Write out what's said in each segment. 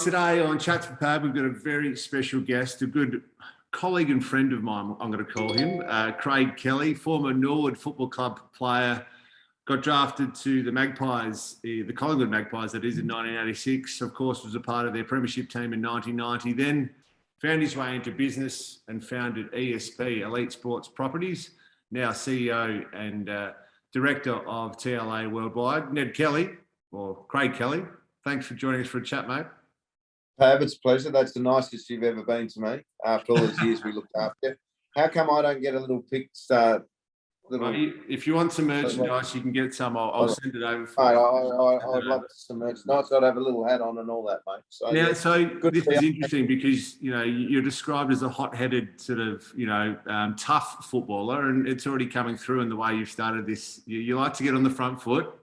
today on Chats for Pab, we've got a very special guest, a good colleague and friend of mine, I'm going to call him, Craig Kelly, former Norwood Football Club player, got drafted to the Magpies, the Collingwood Magpies, that is, in 1986. Of course, was a part of their Premiership team in 1990. Then found his way into business and founded ESP, Elite Sports Properties, now CEO and Director of TLA Worldwide. Ned Kelly, or Craig Kelly, thanks for joining us for a chat, mate. Pab, it's a pleasure. That's the nicest you've ever been to me after all those years we looked after you. How come I don't get a little Pickstar? If you want some merchandise, you can get some. I'll send it over for you. I'd love some merchandise. I'd have a little hat on and all that, mate. So, now, yeah, so this is interesting because, you know, you're described as a hot-headed sort of, you know, tough footballer, and it's already coming through in the way you've started this. You like to get on the front foot.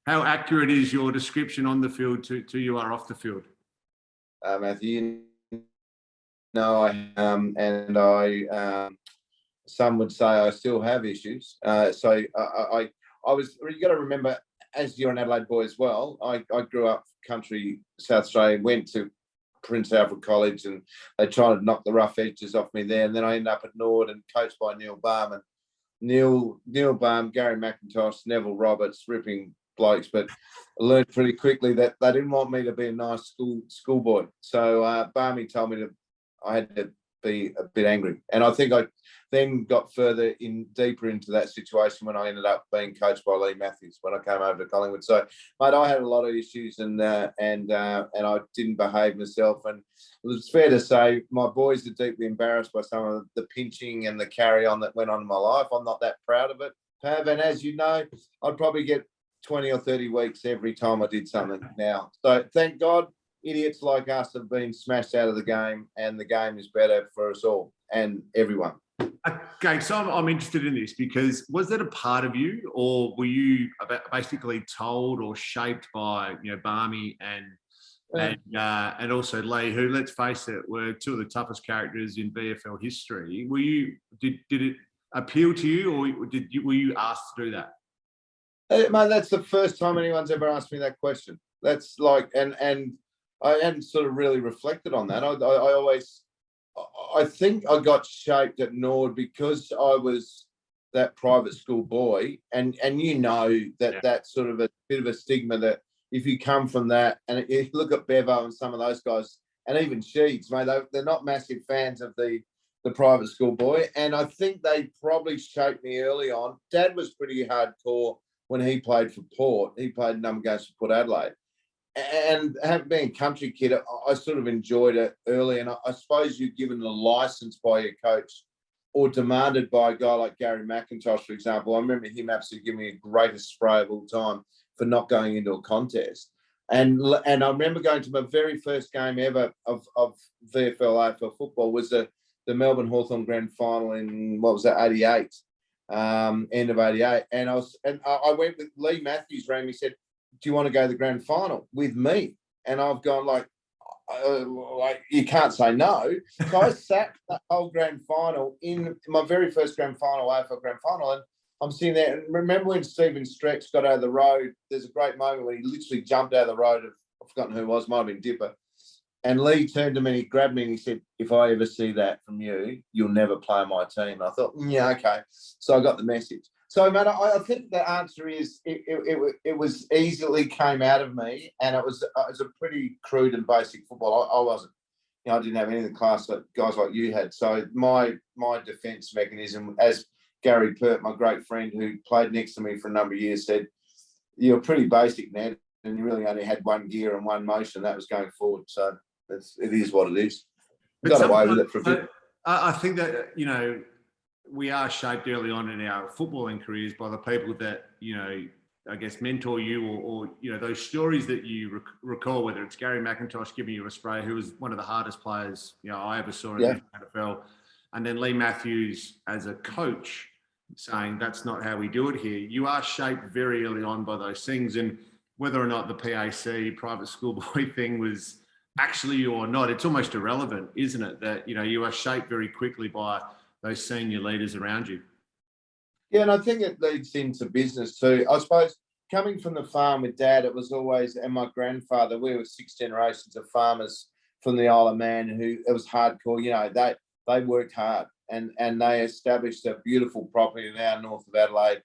How accurate is your description on the field to you are off the field? Matthew, no, some would say I still have issues. So I was. You got to remember, as you're an Adelaide boy as well. I grew up country South Australia, went to Prince Alfred College, and they tried to knock the rough edges off me there. And then I ended up at Norwood and coached by Neil Baum and Neil Baum, Gary McIntosh, Neville Roberts, ripping blokes, but I learned pretty quickly that they didn't want me to be a nice schoolboy. So Barmy told me I had to be a bit angry, and I think I then got deeper into that situation when I ended up being coached by Lee Matthews when I came over to Collingwood. So, mate, I had a lot of issues, and I didn't behave myself, and it's fair to say my boys are deeply embarrassed by some of the pinching and the carry on that went on in my life. I'm not that proud of it, Pav, and as you know, I'd probably get 20 or 30 weeks every time I did something now. So thank God idiots like us have been smashed out of the game, and the game is better for us all and everyone. Okay, so I'm interested in this because was that a part of you, or were you basically told or shaped by, you know, Barmy and also Lee, who, let's face it, were two of the toughest characters in VFL history? Did it appeal to you, or were you asked to do that? Man, that's the first time anyone's ever asked me that question. That's like, and I hadn't sort of really reflected on that. I think I got shaped at Nord because I was that private school boy, and you know that's sort of a bit of a stigma that if you come from that, and if you look at Bevo and some of those guys, and even Sheeds, mate, they're not massive fans of the private school boy, and I think they probably shaped me early on. Dad was pretty hardcore when he played for Port. He played a number of games for Port Adelaide. And having been a country kid, I sort of enjoyed it early. And I suppose you're given a license by your coach or demanded by a guy like Gary McIntosh, for example. I remember him absolutely giving me the greatest spray of all time for not going into a contest. And I remember going to my very first game ever of VFL AFL football was the Melbourne Hawthorn Grand Final in, 88. End of 88, and I went with Lee Matthews. Rang me, said, "Do you want to go to the grand final with me?" And I've gone like you can't say no. So I sat the whole grand final in my very first grand final, AFL grand final, and I'm sitting there. And remember when Stephen Stretch got out of the road? There's a great moment when he literally jumped out of the road. I've forgotten who it was. Might have been Dipper. And Lee turned to me and he grabbed me and he said, "If I ever see that from you, you'll never play my team." And I thought, yeah, okay. So I got the message. So, man, I think the answer is it was easily came out of me, and it was a pretty crude and basic football. I wasn't, you know, I didn't have any of the class that guys like you had. So my defence mechanism, as Gary Pert, my great friend who played next to me for a number of years, said, "You're pretty basic, Ned, and you really only had one gear and one motion, that was going forward." So it is what it is. Got away with it for a bit. I think that, you know, we are shaped early on in our footballing careers by the people that, you know, I guess mentor you or you know, those stories that you recall, whether it's Gary McIntosh giving you a spray, who was one of the hardest players, you know, I ever saw in the NFL, and then Lee Matthews as a coach saying that's not how we do it here. You are shaped very early on by those things, and whether or not the PAC, private schoolboy thing, was actually you or not, it's almost irrelevant, isn't it? That, you know, you are shaped very quickly by those senior leaders around you. Yeah, and I think it leads into business too. I suppose coming from the farm with Dad, it was always, and my grandfather, we were 6 generations of farmers from the Isle of Man who it was hardcore. You know, they worked hard and they established a beautiful property now north of Adelaide.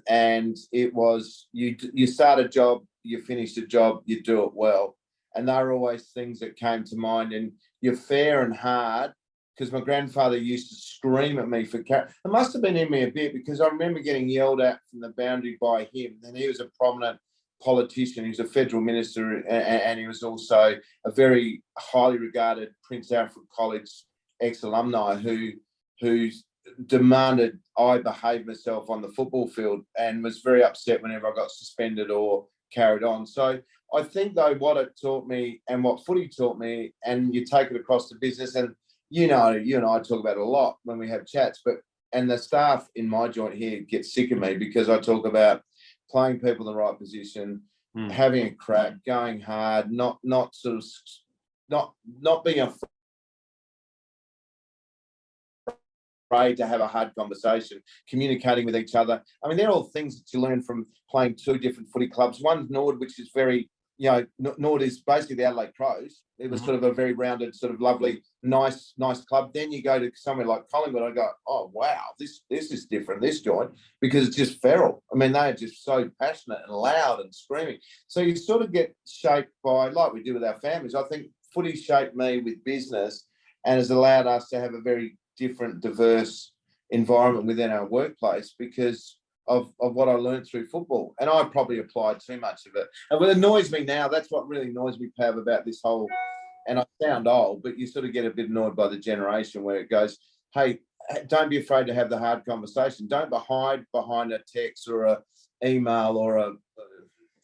And it was you start a job, you finish a job, you do it well. And they were always things that came to mind. And you're fair and hard, because my grandfather used to scream at me for it must have been in me a bit, because I remember getting yelled at from the boundary by him. And he was a prominent politician. He was a federal minister, and he was also a very highly regarded Prince Alfred College ex-alumni who demanded I behave myself on the football field, and was very upset whenever I got suspended or carried on. So I think, though, what it taught me and what footy taught me, and you take it across to business, and you and I talk about it a lot when we have chats, and the staff in my joint here get sick of me because I talk about playing people in the right position, having a crack, going hard, not being afraid to have a hard conversation, communicating with each other. I mean, they're all things that you learn from playing two different footy clubs. One's Nord, which is very, Nord is basically the Adelaide Pros. It was sort of a very rounded, sort of lovely, nice club. Then you go to somewhere like Collingwood, I go, oh, wow, this is different, this joint, because it's just feral. I mean, they are just so passionate and loud and screaming. So you sort of get shaped by, like we do with our families. I think footy shaped me with business and has allowed us to have a very different, diverse environment within our workplace because of what I learned through football. And I probably applied too much of it. And what annoys me now, that's what really annoys me, Pav, about this whole, and I sound old, but you sort of get a bit annoyed by the generation where it goes, hey, don't be afraid to have the hard conversation. Don't hide behind a text or a email or a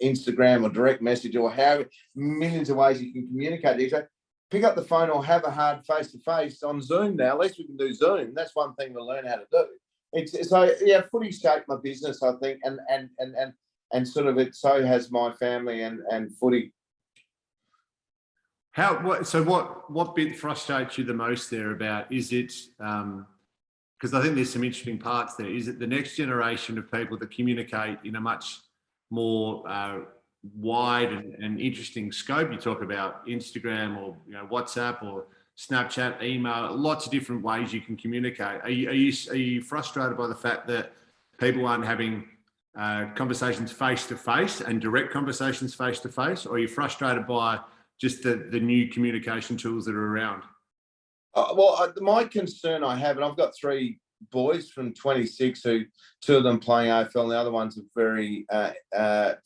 Instagram or direct message or how millions of ways you can communicate to each other. Pick up the phone or have a hard face-to-face on Zoom now. At least we can do Zoom. That's one thing we'll learn how to do. Footy shaped my business, I think, and sort of it so has my family and footy. What bit frustrates you the most there about, is it, because I think there's some interesting parts there, is it the next generation of people that communicate in a much more wide and interesting scope? You talk about Instagram or WhatsApp or Snapchat, email, lots of different ways you can communicate. Are you frustrated by the fact that people aren't having conversations face to face and direct conversations face to face, or are you frustrated by just the new communication tools that are around? My concern I have, and I've got three boys from 26 who two of them playing AFL and the other ones are very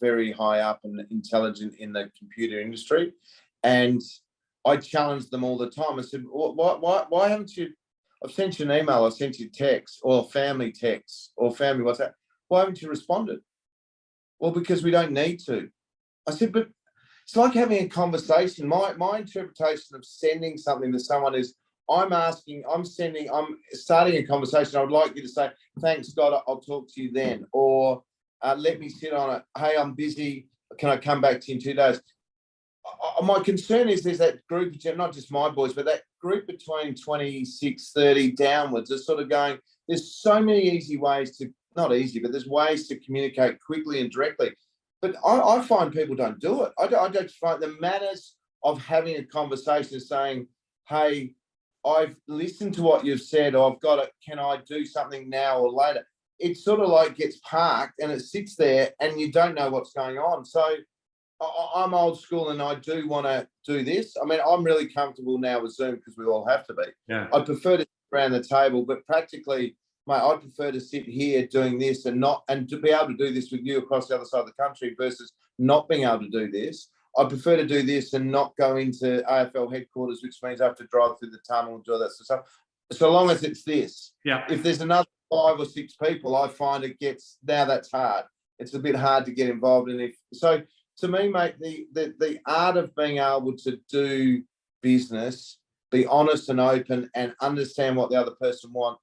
very high up and intelligent in the computer industry, and I challenge them all the time. I said, why haven't you, I've sent you an email, I've sent you text or family text or family WhatsApp, why haven't you responded? Well, because we don't need to. I said, but it's like having a conversation. My interpretation of sending something to someone is I'm starting a conversation. I would like you to say, thanks, God, I'll talk to you then. Or let me sit on it. Hey, I'm busy. Can I come back to you in 2 days? My concern is there's that group, not just my boys, but that group between 26, 30 downwards are sort of going, there's so many easy ways to, not easy, but there's ways to communicate quickly and directly. But I find people don't do it. I don't find the manners of having a conversation saying, hey, I've listened to what you've said, or I've got it, can I do something now or later? It sort of like gets parked and it sits there and you don't know what's going on. So I'm old school and I do want to do this. I mean, I'm really comfortable now with Zoom because we all have to be. Yeah. I prefer to sit around the table, but practically, mate, I prefer to sit here doing this and to be able to do this with you across the other side of the country versus not being able to do this. I prefer to do this and not go into AFL headquarters, which means I have to drive through the tunnel and do all that sort of stuff. So long as it's this. Yeah. If there's another 5 or 6 people, I find now that's hard. It's a bit hard to get involved in. So to me, mate, the art of being able to do business, be honest and open and understand what the other person wants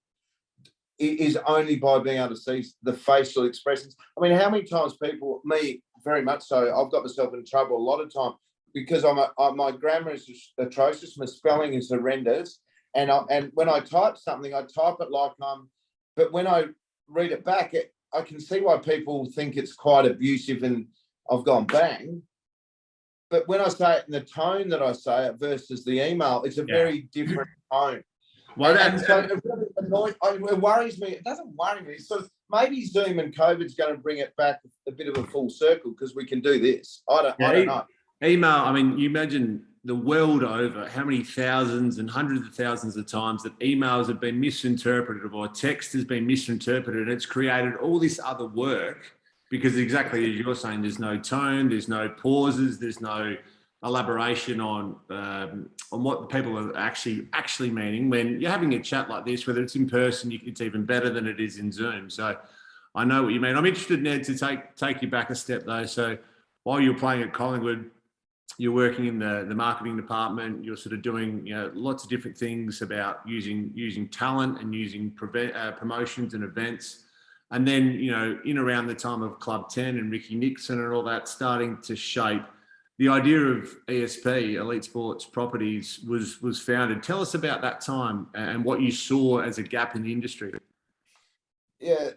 is only by being able to see the facial expressions. I mean, how many times people, me very much so, I've got myself in trouble a lot of time because my grammar is atrocious, my spelling is horrendous, and when I type something, I type it like but when I read it back, I can see why people think it's quite abusive and I've gone bang. but when I say it in the tone that I say it versus the email, it's a very different tone. Well, and so it really annoys, it worries me. It doesn't worry me. It's sort of, maybe Zoom and COVID's going to bring it back a bit of a full circle because we can do this. I don't know. Email, I mean, you imagine the world over how many thousands and hundreds of thousands of times that emails have been misinterpreted or text has been misinterpreted. And it's created all this other work because exactly as you're saying, there's no tone, there's no pauses, there's no elaboration on what the people are actually meaning. When you're having a chat like this, whether it's in person, it's even better than it is in Zoom. So I know what you mean. I'm interested, Ned, to take you back a step though. So while you're playing at Collingwood, you're working in the marketing department. You're sort of doing lots of different things about using talent and using promotions and events. And then in around the time of Club 10 and Ricky Nixon and all that starting to shape, the idea of ESP, Elite Sports Properties, was founded. Tell us about that time and what you saw as a gap in the industry. Yeah,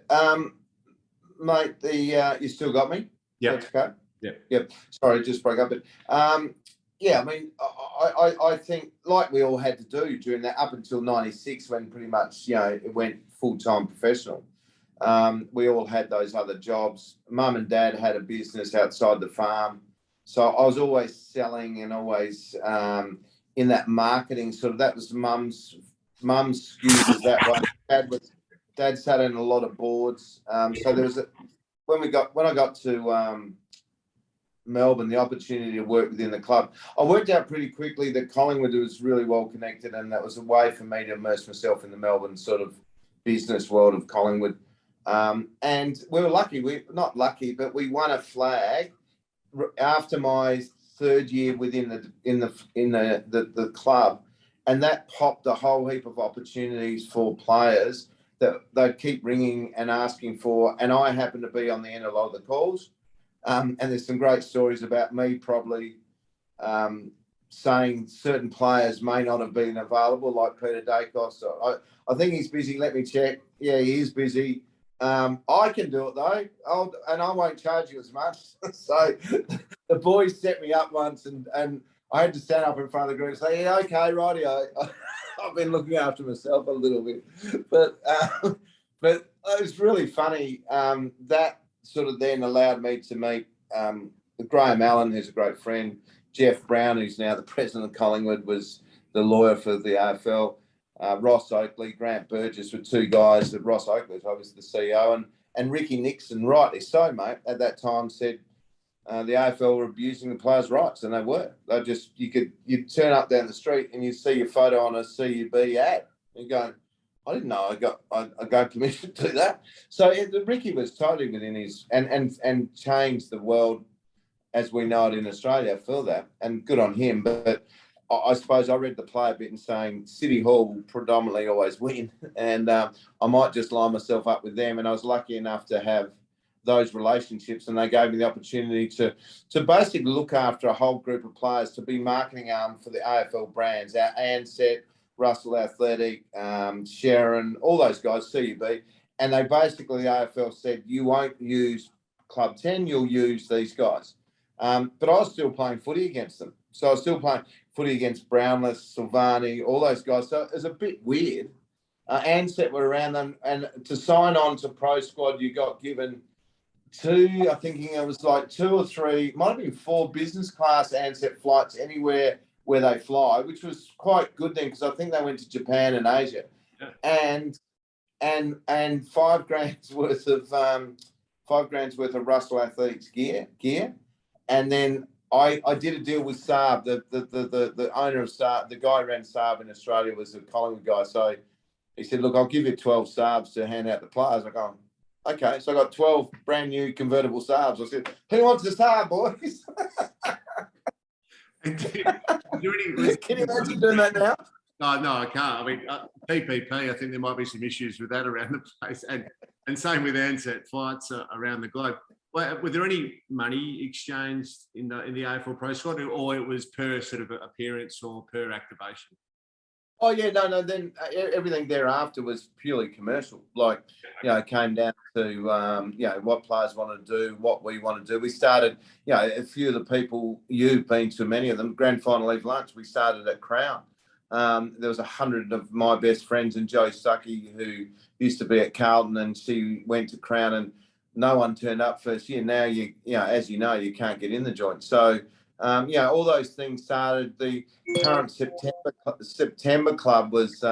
mate. You still got me? Yeah. That's okay. Yeah. Sorry, just broke up. But yeah, I mean, I think like we all had to do during that up until '96 when pretty much it went full-time professional. We all had those other jobs. Mum and Dad had a business outside the farm. So I was always selling and always in that marketing sort of, that was mum's skew was that way. Dad sat in a lot of boards. So there was when I got to Melbourne, the opportunity to work within the club, I worked out pretty quickly that Collingwood was really well connected, and that was a way for me to immerse myself in the Melbourne sort of business world of Collingwood. And we were lucky. Not lucky, but we won a flag after my third year within the club, and that popped a whole heap of opportunities for players that they'd keep ringing and asking for, and I happened to be on the end of a lot of the calls. And there's some great stories about me probably saying certain players may not have been available, like Peter Dacos. I think he's busy. Let me check. Yeah, he is busy. I can do it though, and I won't charge you as much. So the boys set me up once, and I had to stand up in front of the group and say, "Yeah, okay, righty." I've been looking after myself a little bit, but it was really funny. That sort of then allowed me to meet Graham Allen, who's a great friend. Jeff Brown, who's now the president of Collingwood, was the lawyer for the AFL. Ross Oakley, Grant Burgess were two guys. That Ross Oakley was obviously the CEO, and Ricky Nixon, rightly so, mate, at that time said the AFL were abusing the players' rights, and they were. They just you'd turn up down the street and you'd see your photo on a CUB ad. You're going, I didn't know I got permission to do that. So Ricky was totally within his and changed the world as we know it in Australia for that, and good on him. But I suppose I read the play a bit and saying City Hall will predominantly always win, and I might just line myself up with them. And I was lucky enough to have those relationships, and they gave me the opportunity to basically look after a whole group of players, to be marketing arm for the AFL brands, our Ansett, Russell Athletic, Sharon, all those guys, CUB. And they basically, the AFL said, you won't use Club 10, you'll use these guys. But I was still playing footy against them. So I was still playing footy against Brownless, Silvani, all those guys. So it was a bit weird. Ansett were around them. And to sign on to Pro Squad, you got given I think it was like 2 or 3, might have been 4 business class Ansett flights anywhere where they fly, which was quite good then, because I think they went to Japan and Asia. Yeah. And $5,000 worth of Russell Athletics gear. And then I did a deal with Saab, the owner of Saab, the guy who ran Saab in Australia was a Collingwood guy. So he said, look, I'll give you 12 Saabs to hand out the players. I go, okay. So I got 12 brand new convertible Saabs. I said, who wants a Saab, boys? Can you imagine doing that now? No, I can't. I mean, PPP, I think there might be some issues with that around the place. And same with Ansett flights around the globe. Well, were there any money exchanged in the AFL Pro Squad, or it was per sort of appearance or per activation? Oh yeah, no. Then everything thereafter was purely commercial. Like, it came down to what players want to do, what we want to do. We started, a few of the people, you've been to many of them, grand final eve lunch. We started at Crown. There was 100 of my best friends and Joe Stuckey, who used to be at Carlton, and she went to Crown, and no one turned up first year. Now as you know, you can't get in the joint. So all those things started. The current September club was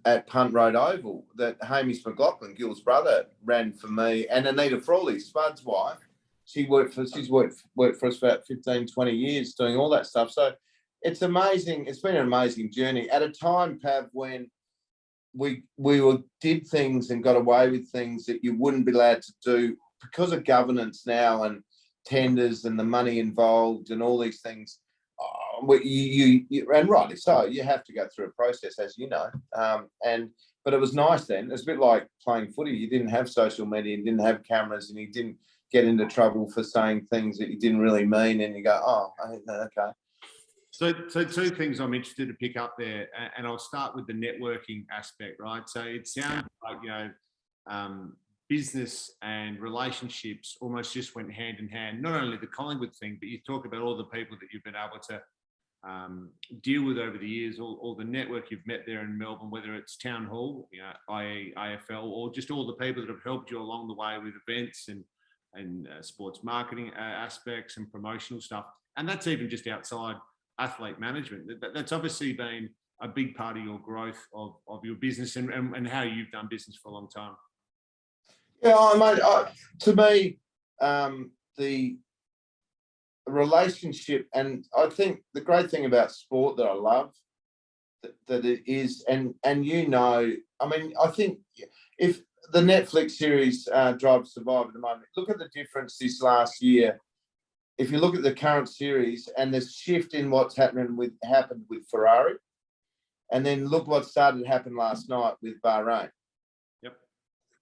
at Punt Road Oval that Hamish McLaughlin, Gill's brother, ran for me, and Anita Frawley, Spud's wife. She's worked for us for about 15, 20 years doing all that stuff. So it's amazing. It's been an amazing journey at a time, Pav, when we did things and got away with things that you wouldn't be allowed to do because of governance now and tenders and the money involved and all these things. You and rightly so, you have to go through a process, as you know. But it was nice then. It's a bit like playing footy. You didn't have social media, you didn't have cameras, and you didn't get into trouble for saying things that you didn't really mean. And you go, oh, okay. So two things I'm interested to pick up there, and I'll start with the networking aspect, right? So it sounds like, business and relationships almost just went hand in hand. Not only the Collingwood thing, but you talk about all the people that you've been able to deal with over the years, all the network you've met there in Melbourne, whether it's Town Hall, i.e. AFL, or just all the people that have helped you along the way with events and sports marketing aspects and promotional stuff. And that's even just outside athlete management. That's obviously been a big part of your growth of your business and how you've done business for a long time. Yeah, mate, to me, the relationship, and I think the great thing about sport that I love, that it is, and I mean, I think if the Netflix series Drive to Survive at the moment, look at the difference this last year. If you look at the current series and the shift in what's happened with Ferrari, and then look what started to happen last night with Bahrain.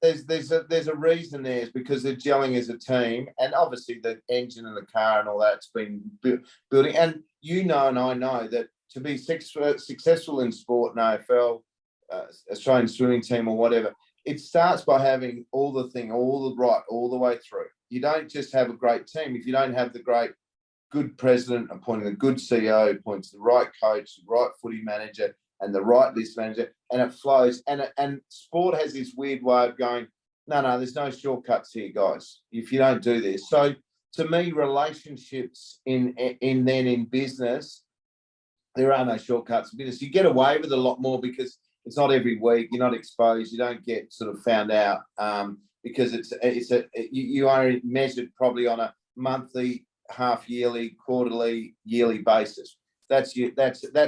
There's a reason there, is because they're gelling as a team, and obviously the engine and the car and all that's been building. And and I know that to be successful in sport and AFL, Australian swimming team or whatever, it starts by having all the way through. You don't just have a great team if you don't have the good president appointing a good CEO, appoints the right coach, the right footy manager, and the right list manager, and it flows. And sport has this weird way of going, no, there's no shortcuts here, guys, if you don't do this. So to me, relationships in business, there are no shortcuts in business. You get away with a lot more because it's not every week. You're not exposed. You don't get sort of found out because you are measured probably on a monthly, half yearly, quarterly, yearly basis. That's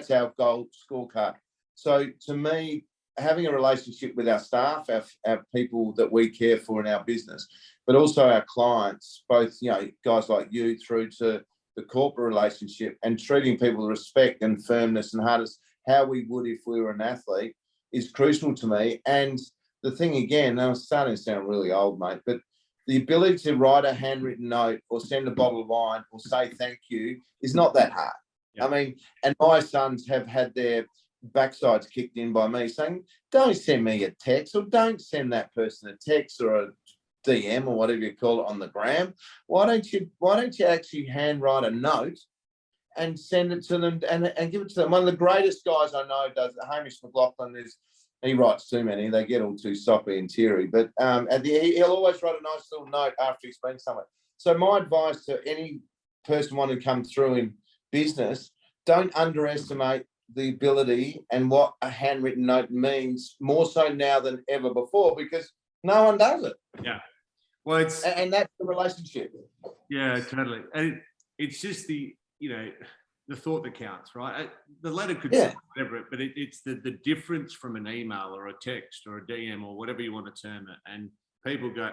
our goal scorecard. So to me, having a relationship with our staff, our people that we care for in our business, but also our clients, both guys like you through to the corporate relationship, and treating people with respect and firmness and hardness, how we would if we were an athlete, is crucial to me. And the thing again, and I'm starting to sound really old, mate, but the ability to write a handwritten note or send a bottle of wine or say thank you is not that hard. Yeah. I mean, and my sons have had their backsides kicked in by me saying, don't send me a text, or don't send that person a text or a DM or whatever you call it on the gram. Why don't you actually handwrite a note and send it to them and give it to them? One of the greatest guys I know does, Hamish McLaughlin, he writes too many. They get all too soppy and teary. But he'll always write a nice little note after he's been somewhere. So my advice to any person wanting to come through in business, don't underestimate the ability and what a handwritten note means, more so now than ever before, because no one does it. Yeah. Well, and that's the relationship. Yeah, totally. And it's just the thought that counts, right? The letter could say whatever, but it's the difference from an email or a text or a DM or whatever you want to term it. And people go,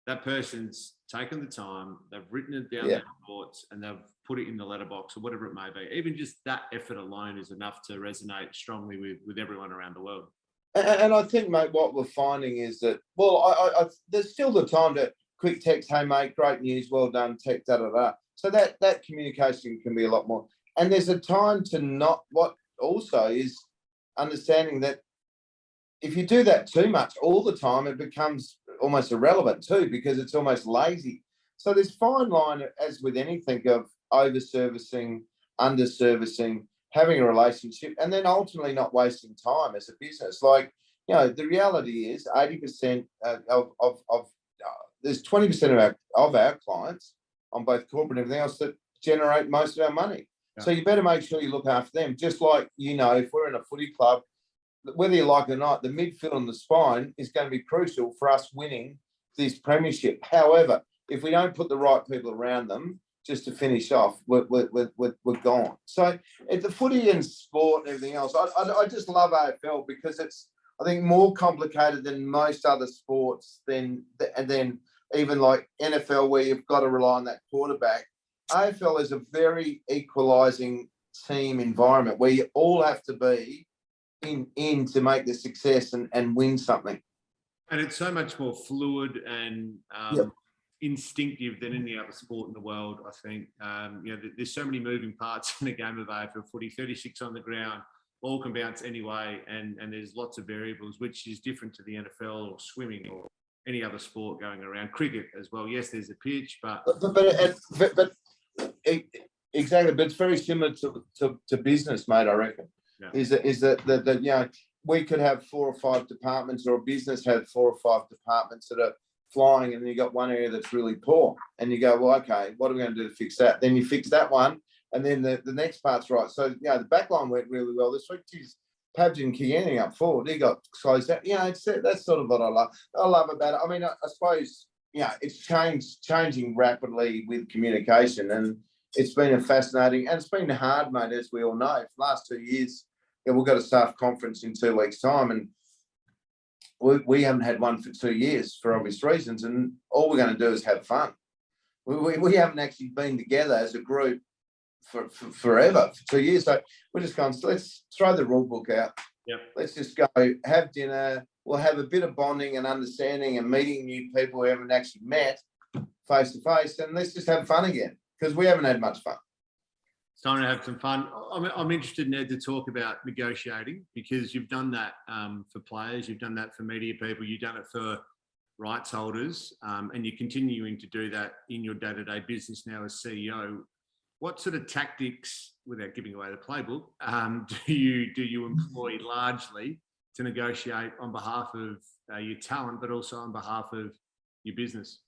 that person's taken the time, they've written it down, their thoughts, and they've put it in the letterbox or whatever it may be. Even just that effort alone is enough to resonate strongly with everyone around the world. And I think, mate, what we're finding is that, there's still the time to quick text, hey, mate, great news, well done, text, da-da-da. So that communication can be a lot more. And there's a time to not, what also is understanding that if you do that too much all the time, it becomes almost irrelevant too, because it's almost lazy. So there's fine line, as with anything, of over-servicing, under-servicing, having a relationship, and then ultimately not wasting time as a business. Like, the reality is 80% there's 20% of our clients on both corporate and everything else that generate most of our money. Yeah. So you better make sure you look after them. Just like, if we're in a footy club, whether you like it or not, the midfield and the spine is going to be crucial for us winning this premiership. However, if we don't put the right people around them just to finish off, we're gone. So the footy and sport and everything else, I just love AFL because it's, I think, more complicated than most other sports, and then even like NFL, where you've got to rely on that quarterback. AFL is a very equalising team environment where you all have to be in to make the success and win something. And it's so much more fluid and instinctive than any other sport in the world, I think. There's so many moving parts in the game of AFL footy, 36 on the ground, all can bounce anyway, and there's lots of variables, which is different to the NFL or swimming or any other sport going around. Cricket as well. Yes, there's a pitch, but exactly. But it's very similar to business, mate. I reckon. Yeah. Is that we could have 4 or 5 departments, or a business have 4 or 5 departments that are flying, and then you got one area that's really poor, and you go, well, okay, what are we going to do to fix that? Then you fix that one, and then the next part's right. So the back line went really well this week. Geez, Pabjin Kiani up forward, he got closed out. That's sort of what I love about it. I mean, I suppose it's changing rapidly with communication, and it's been a fascinating, and it's been hard, mate, as we all know. For the last 2 years, we've got a staff conference in 2 weeks' time, and we haven't had one for 2 years for obvious reasons, and all we're going to do is have fun. We haven't actually been together as a group for forever, for 2 years. So we're just going, so let's throw the rule book out. Yep. Let's just go have dinner. We'll have a bit of bonding and understanding and meeting new people we haven't actually met face to face, and let's just have fun again, because we haven't had much fun. It's time to have some fun. I'm interested, Ned, to talk about negotiating, because you've done that for players, you've done that for media people, you've done it for rights holders, and you're continuing to do that in your day-to-day business now as CEO. What sort of tactics, without giving away the playbook, do you employ largely to negotiate on behalf of your talent, but also on behalf of your business?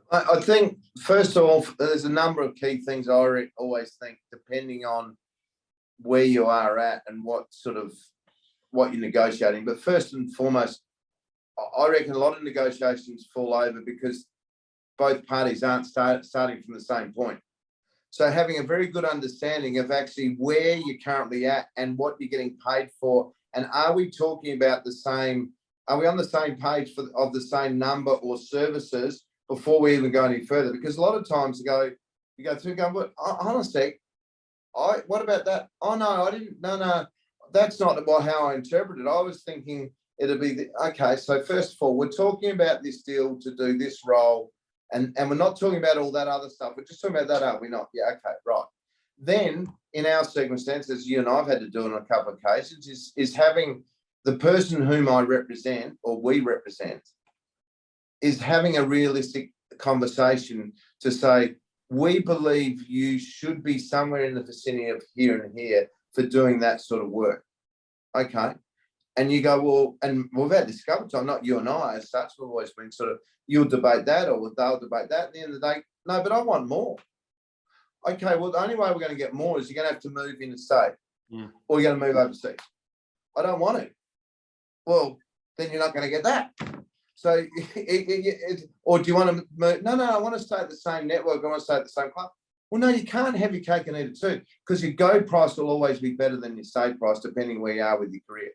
I think, first of all, there's a number of key things I always think, depending on where you are at and what you're negotiating. But first and foremost, I reckon a lot of negotiations fall over because both parties aren't starting from the same point. So having a very good understanding of actually where you're currently at and what you're getting paid for, and are we talking about are we on the same page of the same number or services before we even go any further? Because a lot of times you go through going, well, hold on a sec, what about that? Oh, no, I didn't, no, that's not how I interpreted it. I was thinking it'd be, okay, so first of all, we're talking about this deal to do this role, and we're not talking about all that other stuff. We're just talking about that, are we not? Yeah, okay, right. Then, in our circumstances, you and I have had to do on a couple of occasions, is having the person whom I represent, or we represent, is having a realistic conversation to say, we believe you should be somewhere in the vicinity of here and here for doing that sort of work. Okay. And you go, well, and we've had this a couple of times, not you and I as such, we've always been sort of, you'll debate that or they'll debate that. At the end of the day, no, but I want more. Okay, well, the only way we're going to get more is you're going to have to move interstate or you're going to move overseas. I don't want it. Well, then you're not going to get that. So, or do you want to move? No, I want to stay at the same network. I want to stay at the same club. Well, no, you can't have your cake and eat it too, because your go price will always be better than your stay price, depending where you are with your career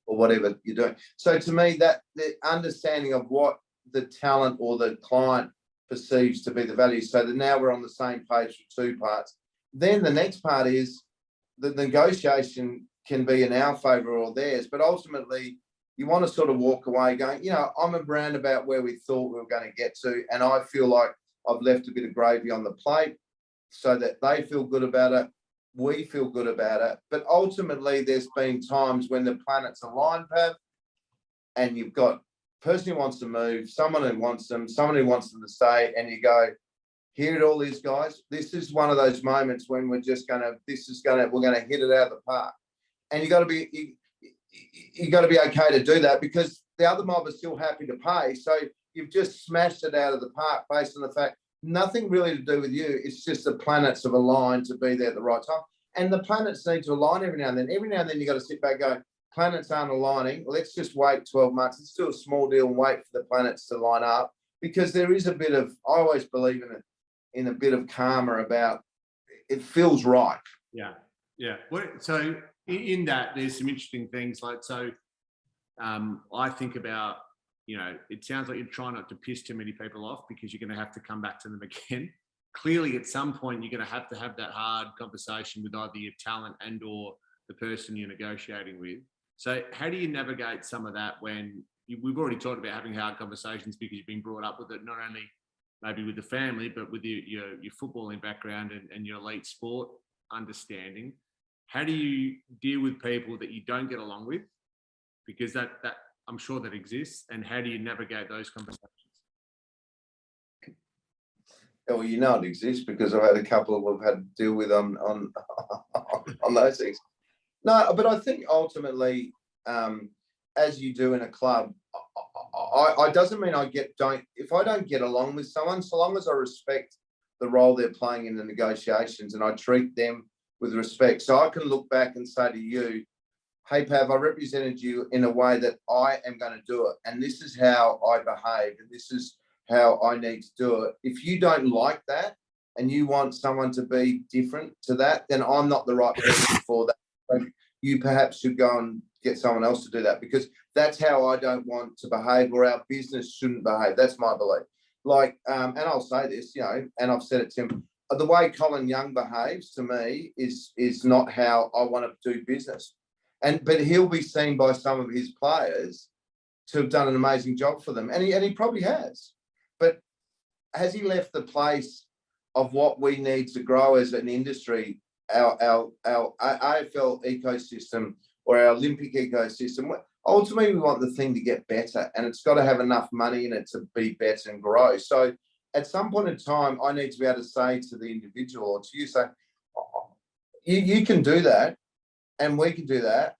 or whatever you're doing. So to me, that the understanding of what the talent or the client perceives to be the value, so that now we're on the same page for 2 parts. Then the next part is the negotiation can be in our favour or theirs, but ultimately you want to sort of walk away going, I'm around about where we thought we were going to get to, and I feel like I've left a bit of gravy on the plate so that they feel good about it. we feel good about it. But ultimately, there's been times when the planets align, Pav, and you've got a person who wants to move, someone who wants them to stay, and you go, here it all is, guys. This is one of those moments when we're going to hit it out of the park. And you got to be okay to do that, because the other mob are still happy to pay. So you've just smashed it out of the park based on the fact nothing really to do with you. It's just the planets have aligned to be there at the right time. And the planets need to align every now and then. Every now and then you got to sit back and go, planets aren't aligning. Let's just wait 12 months. It's still a small deal and wait for the planets to line up, because there is a bit of, I always believe in a bit of karma about it feels right. Yeah. Yeah. So in that, there's some interesting things I think about, it sounds like you're trying not to piss too many people off, because you're going to have to come back to them again. Clearly, at some point, you're going to have that hard conversation with either your talent and or the person you're negotiating with. So how do you navigate some of that when we've already talked about having hard conversations because you've been brought up with it, not only maybe with the family, but with your footballing background and your elite sport understanding. How do you deal with people that you don't get along with? Because that I'm sure that exists. And how do you navigate those conversations? Well, it exists, because I've had a couple we've had to deal with on those things. No, but I think ultimately, as you do in a club, I doesn't mean if I don't get along with someone, so long as I respect the role they're playing in the negotiations and I treat them with respect. So I can look back and say to you, hey, Pav, I represented you in a way that I am going to do it. And this is how I behave. And this is how I need to do it. If you don't like that and you want someone to be different to that, then I'm not the right person for that. So you perhaps should go and get someone else to do that, because that's how I don't want to behave, or our business shouldn't behave. That's my belief. And I'll say this, and I've said it to him, the way Colin Young behaves to me is not how I want to do business. But he'll be seen by some of his players to have done an amazing job for them. And he probably has. But has he left the place of what we need to grow as an industry, our AFL ecosystem or our Olympic ecosystem? Ultimately, we want the thing to get better, and it's got to have enough money in it to be better and grow. So at some point in time, I need to be able to say to the individual or to you, say, you can do that and we can do that,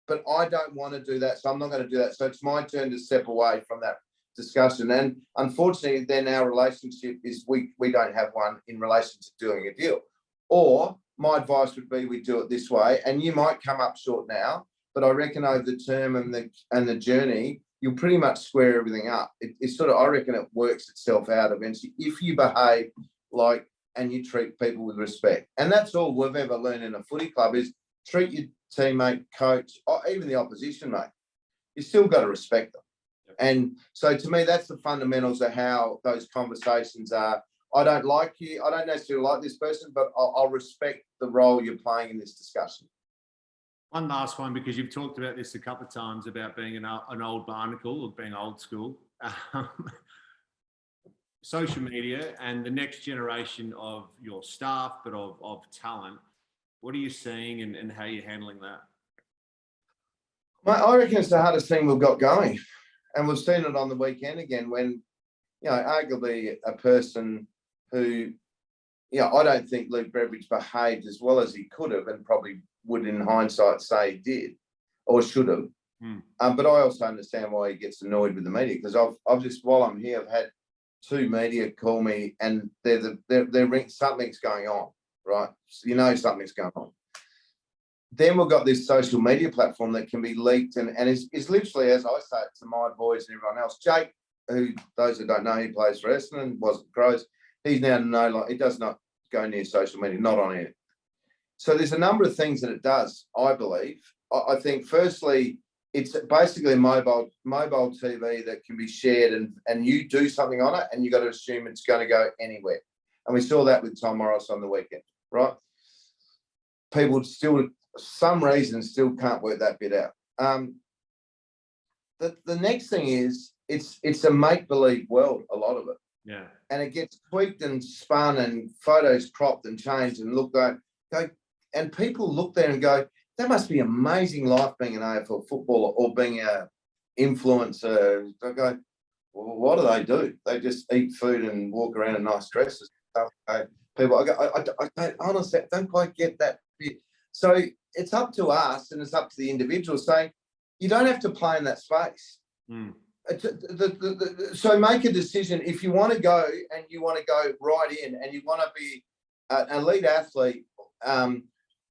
but I don't want to do that, so I'm not going to do that. So it's my turn to step away from that discussion. And unfortunately, then our relationship is we don't have one in relation to doing a deal. Or my advice would be we do it this way, and you might come up short now, but I reckon over the term and the journey, you'll pretty much square everything up. It's sort of, I reckon it works itself out eventually if you behave and you treat people with respect. And that's all we've ever learned in a footy club is treat your teammate, coach, or even the opposition, mate. You still got to respect them. And so to me, that's the fundamentals of how those conversations are. I don't like you. I don't necessarily like this person, but I'll respect the role you're playing in this discussion. One last one, because you've talked about this a couple of times about being an old barnacle or being old school. Social media and the next generation of your staff, but of talent. What are you seeing and how are you handling that? Mate, I reckon it's the hardest thing we've got going. And we've seen it on the weekend again when, arguably a person who, I don't think Luke Beveridge behaved as well as he could have and probably would in hindsight say he did or should have. But I also understand why he gets annoyed with the media, because I've just, while I'm here, I've had 2 media call me and they're something's going on, right? So something's going on. Then we've got this social media platform that can be leaked and is literally, as I say it to my boys and everyone else, Jake, who those who don't know, he plays for Essendon, was at Crows. He's now he does not go near social media, not on air. So there's a number of things that it does, I believe. I think firstly, it's basically mobile TV that can be shared and you do something on it and you got to assume it's going to go anywhere. And we saw that with Tom Morris on the weekend, right? People still, some reason, still can't work that bit out. The next thing is it's a make-believe world, a lot of it. Yeah. And it gets tweaked and spun and photos cropped and changed and looked like. go, and people look there and go, that must be amazing life being an AFL footballer or being a influencer. I go, well, what do they do? They just eat food and walk around in nice dresses. People, I don't honestly, I don't quite get that bit. So it's up to us, and it's up to the individual saying, you don't have to play in that space. Mm. So make a decision. If you want to go and you want to go right in and you want to be an elite athlete,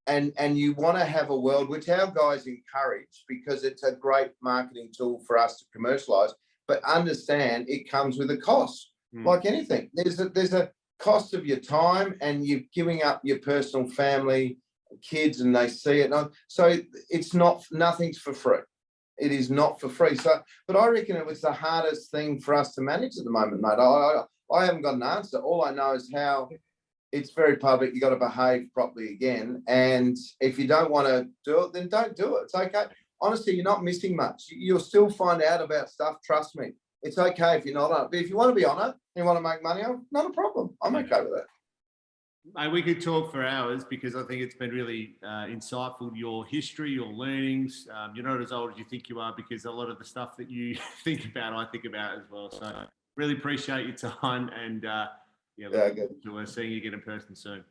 and you want to have a world, which our guys encourage because it's a great marketing tool for us to commercialize, but understand it comes with a cost. Like anything. There's a cost of your time, and you're giving up your personal family, kids, and they see it. So it's nothing's for free. It is not for free. So, but I reckon it was the hardest thing for us to manage at the moment, mate. I haven't got an answer. All I know is how it's very public. You got to behave properly again. And if you don't want to do it, then don't do it. It's okay. Honestly, you're not missing much. You'll still find out about stuff. Trust me. It's okay if you're not on it. But if you want to be on it and you want to make money on it, not a problem. I'm okay with that. Mate, we could talk for hours because I think it's been really insightful, your history, your learnings. You're not as old as you think you are, because a lot of the stuff that you think about, I think about as well. So really appreciate your time, and look forward to seeing you again in person soon.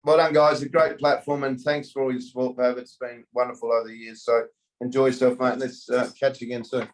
Well done, guys. A great platform, and thanks for all your support, Pav. It's been wonderful over the years. So enjoy yourself, mate. Let's catch you again soon.